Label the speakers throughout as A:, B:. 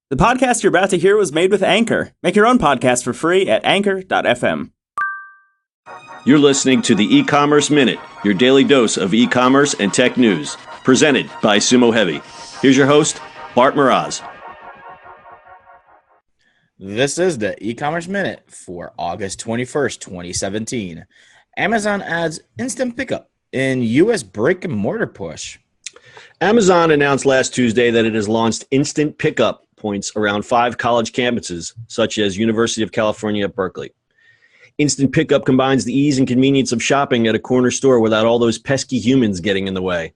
A: The podcast you're about to hear was made with Anchor. Make your own podcast for free at anchor.fm.
B: You're listening to the E-Commerce Minute, your daily dose of e-commerce and tech news, presented by Sumo Heavy. Here's your host, Bart Mraz.
C: This is the E-Commerce Minute for August 21st, 2017. Amazon adds instant pickup in U.S. brick and mortar push.
B: Amazon announced last Tuesday that it has launched instant pickup points around 5 college campuses, such as University of California at Berkeley. Instant pickup combines the ease and convenience of shopping at a corner store without all those pesky humans getting in the way.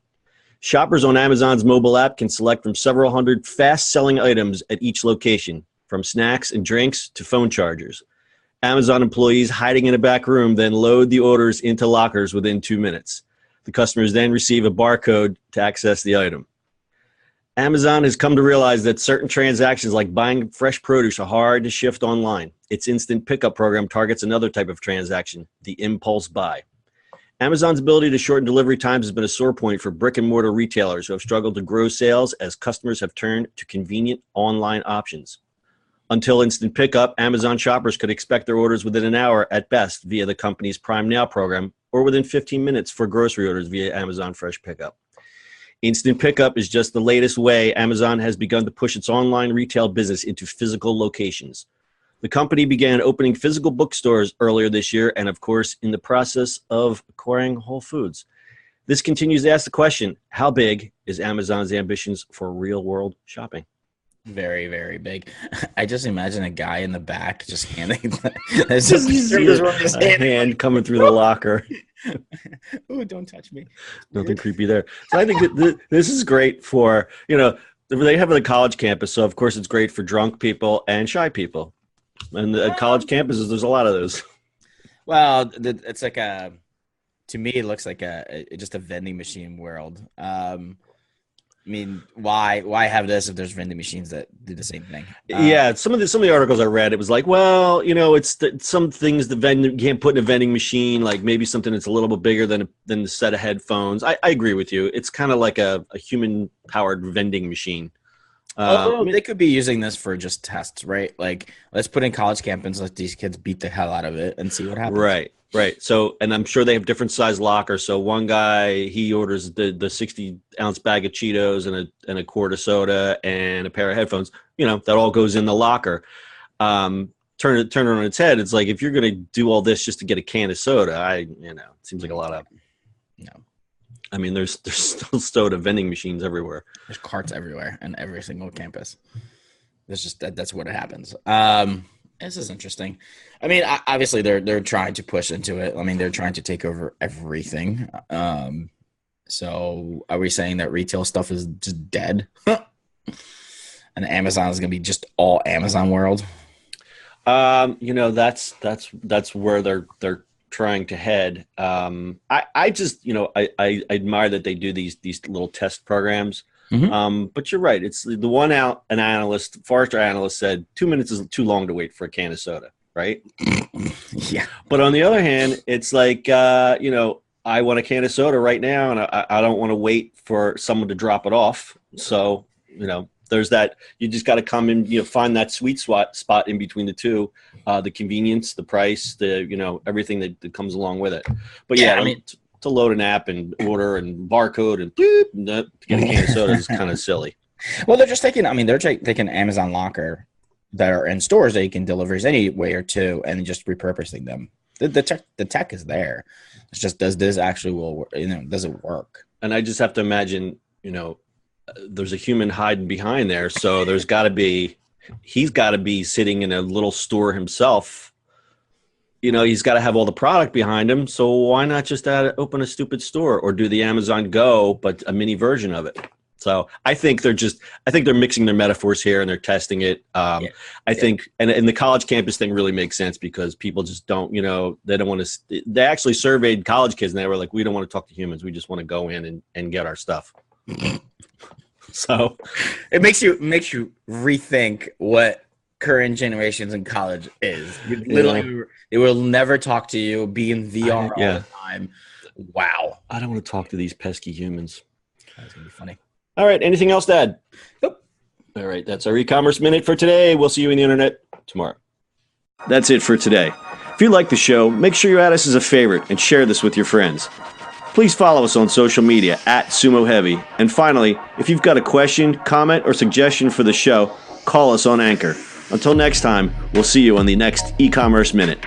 B: Shoppers on Amazon's mobile app can select from several hundred fast-selling items at each location, from snacks and drinks to phone chargers. Amazon employees hiding in a back room then load the orders into lockers within 2 minutes. The customers then receive a barcode to access the item. Amazon has come to realize that certain transactions like buying fresh produce are hard to shift online. Its instant pickup program targets another type of transaction, the impulse buy. Amazon's ability to shorten delivery times has been a sore point for brick and mortar retailers who have struggled to grow sales as customers have turned to convenient online options. Until instant pickup, Amazon shoppers could expect their orders within an hour at best via the company's Prime Now program, or within 15 minutes for grocery orders via Amazon Fresh Pickup. Instant pickup is just the latest way Amazon has begun to push its online retail business into physical locations. The company began opening physical bookstores earlier this year and, of course, in the process of acquiring Whole Foods. This continues to ask the question, how big is Amazon's ambitions for real-world shopping?
C: Very, very big. I just imagine a guy in the back just handing
B: a hand coming through the locker.
C: Oh, don't touch me.
B: Nothing creepy there. So I think that this is great for, they have a college campus, so of course it's great for drunk people and shy people. And at college campuses, there's a lot of those.
C: Well, it's like to me, it looks like just a vending machine world. I mean, why have this if there's vending machines that do the same thing?
B: Yeah, some of the articles I read, it was like, well, it's some things you can't put in a vending machine, like maybe something that's a little bit bigger than the set of headphones. I agree with you. It's kind of like a human-powered vending machine.
C: They could be using this for just tests, right? Like, let's put in college campus, let these kids beat the hell out of it and see what happens.
B: Right. So, and I'm sure they have different size lockers. So one guy, he orders the 60-ounce bag of Cheetos and a quart of soda and a pair of headphones. That all goes in the locker. Turn it on its head. It's like, if you're going to do all this just to get a can of soda, it seems like a lot of.
C: No. I
B: mean, there's still soda vending machines everywhere.
C: There's carts everywhere on every single campus. There's just that's what happens. This is interesting. I mean, obviously they're trying to push into it. I mean, they're trying to take over everything. So are we saying that retail stuff is just dead? And Amazon is going to be just all Amazon world?
B: That's where they're trying to head. I just, I admire that they do these little test programs.
C: Mm-hmm.
B: But you're right. It's the one out an Forrester analyst said 2 minutes is too long to wait for a can of soda, right?
C: Yeah.
B: But on the other hand, it's like, I want a can of soda right now, and I don't want to wait for someone to drop it off. So, there's that. You just got to come in, find that sweet spot in between the two, the convenience, the price, everything that comes along with it. But yeah, I mean, to load an app and order and barcode and to get a can of soda is kind of silly.
C: Well, they're just taking Amazon Locker that are in stores that you can deliver anyway or two and just repurposing them. The tech is there. It's just, does this actually does it work?
B: And I just have to imagine, there's a human hiding behind there. So he's got to be sitting in a little store himself. He's got to have all the product behind him. So why not just open a stupid store or do the Amazon Go, but a mini version of it? So I think they're mixing their metaphors here and they're testing it. I think, and the college campus thing really makes sense because people just don't, they don't want to, they actually surveyed college kids and they were like, we don't want to talk to humans. We just want to go in and get our stuff. So
C: it makes you rethink what current generations in college is. They will never talk to you, be in VR all the time. Wow.
B: I don't want to talk to these pesky humans.
C: That's going to be funny.
B: All right. Anything else to add?
C: Nope.
B: All right, that's our e-commerce minute for today. We'll see you in the internet tomorrow. That's it for today. If you like the show, make sure you add us as a favorite and share this with your friends. Please follow us on social media at Sumo Heavy. And finally, if you've got a question, comment, or suggestion for the show, call us on Anchor. Until next time, we'll see you on the next e-commerce minute.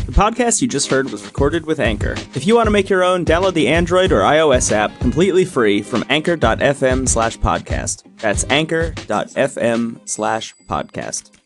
A: The podcast you just heard was recorded with Anchor. If you want to make your own, download the Android or iOS app completely free from anchor.fm/podcast. That's anchor.fm/podcast.